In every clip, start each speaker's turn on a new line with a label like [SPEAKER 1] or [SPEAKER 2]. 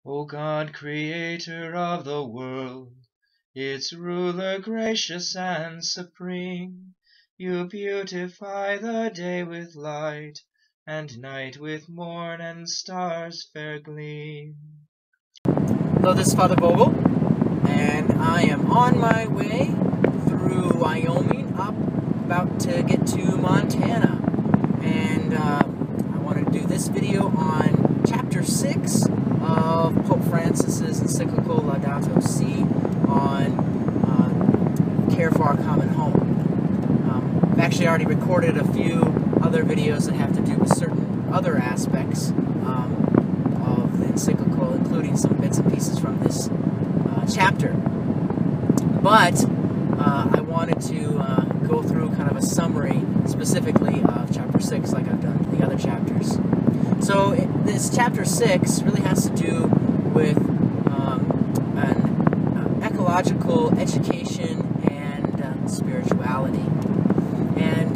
[SPEAKER 1] O God, creator of the world, its ruler gracious and supreme, you beautify the day with light, and night with morn and stars' fair gleam.
[SPEAKER 2] Hello, this is Father Vogel, and I am on my way through Wyoming, about to get to Montana. And I want to do this video on Chapter 6 of Pope Francis's Encyclical Laudato Si on care for our common home. I've actually already recorded a few other videos that have to do with certain other aspects of the encyclical, including some bits and pieces from this chapter. But I wanted to go through kind of a summary specifically of Chapter 6 like I've done the other chapters. So this Chapter 6 really has to do with an ecological education and spirituality. And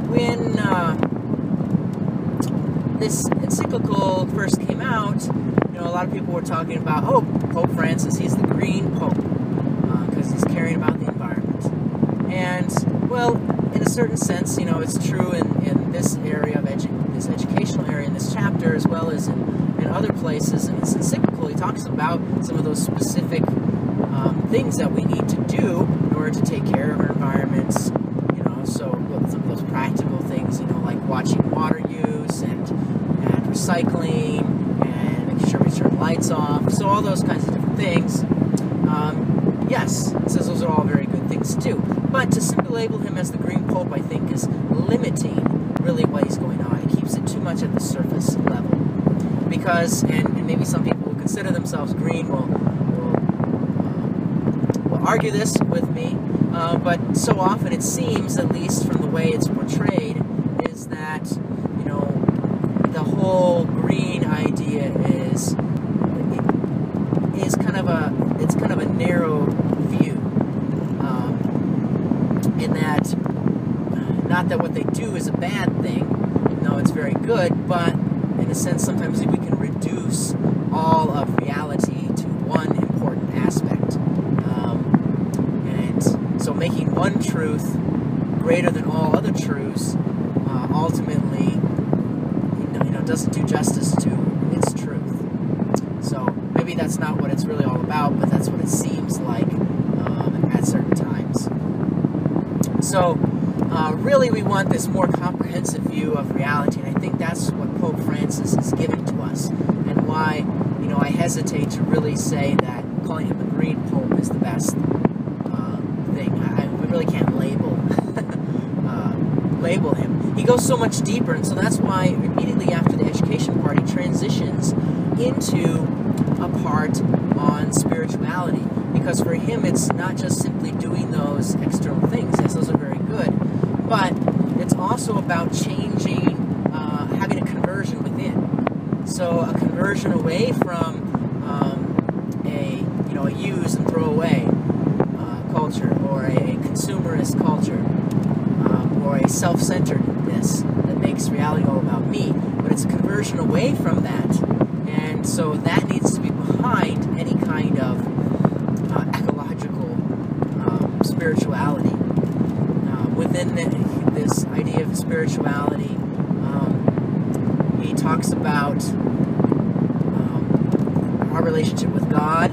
[SPEAKER 2] when this encyclical first came out, a lot of people were talking about, oh, Pope Francis, he's the green pope, because he's caring about the environment. And, well, in a certain sense, it's true in this area of this educational area in this chapter, as well as in other places. In this encyclical, he talks about some of those specific things that we need to do in order to take care of our environments. So some of those practical things, like watching water use and recycling and making sure we turn lights off. So all those kinds of different things. Yes, it says those are all very good things too. But to simply label him as the Green Pope, I think, is limiting really what he's going on. It keeps it too much at the surface level. Because, and maybe some people who consider themselves green will argue this with me, but so often it seems, at least from the way it's portrayed, is that, the whole green idea is kind of a narrow view, in that, not that what they do is a bad thing, no, it's very good, but in a sense sometimes we can reduce all of reality to one important aspect, and so making one truth greater than all other truths ultimately doesn't do justice to its truth. So maybe that's not what it's really all about, but that's what it seems like at certain times. So really we want this more comprehensive view of reality, and I think that's what Pope Francis is giving to us, and why I hesitate to really say that calling him the Green Pope is the best thing. We really can't label him. He goes so much deeper, and so that's why immediately after the education part, he transitions into a part on spirituality, because for him it's not just simply doing those external things. Yes, those are very good, but it's also about changing, having a conversion within. So a conversion away from a use and throw away culture, or a consumerist culture, or a self-centeredness that makes reality all about me, but it's a conversion away from that, and so that needs to be behind any kind of ecological spirituality. Within this idea of spirituality, he talks about our relationship with God,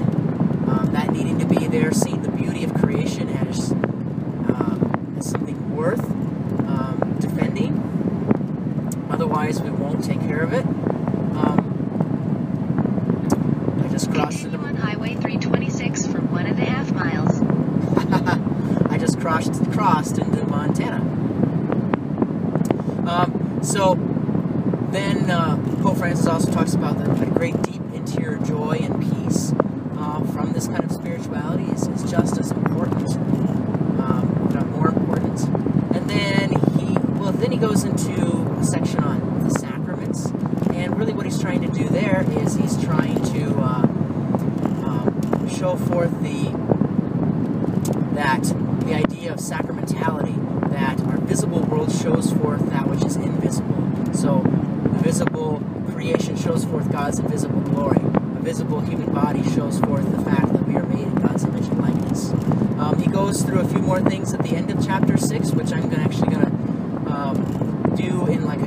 [SPEAKER 2] that needing to be there, seeing the beauty of creation as something worth defending. Otherwise, we won't take care of it. I just crossed into
[SPEAKER 3] on Highway 326 for 1.5 miles.
[SPEAKER 2] I just crossed into Montana. So then Pope Francis also talks about the great deep interior joy and peace from this kind of spirituality is just as important, if not more important. And then he goes into a section on the sacraments, and really what he's trying to do there is he's trying to show forth the idea of sacramentality, that our visible world shows forth that which is invisible. So the visible creation shows forth God's invisible glory. A visible human body shows forth the fact that we are made in God's image and likeness. He goes through a few more things at the end of chapter 6, which I'm actually going to do in like a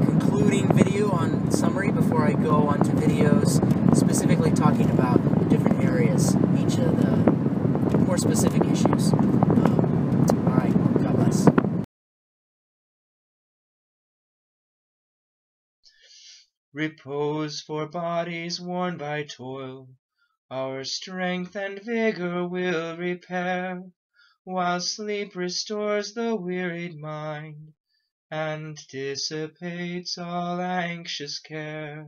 [SPEAKER 2] concluding video on summary before I go on to videos specifically talking about different areas, each of the more specific issues. Alright, God bless.
[SPEAKER 1] Repose for bodies worn by toil, our strength and vigor will repair, while sleep restores the wearied mind and dissipates all anxious care.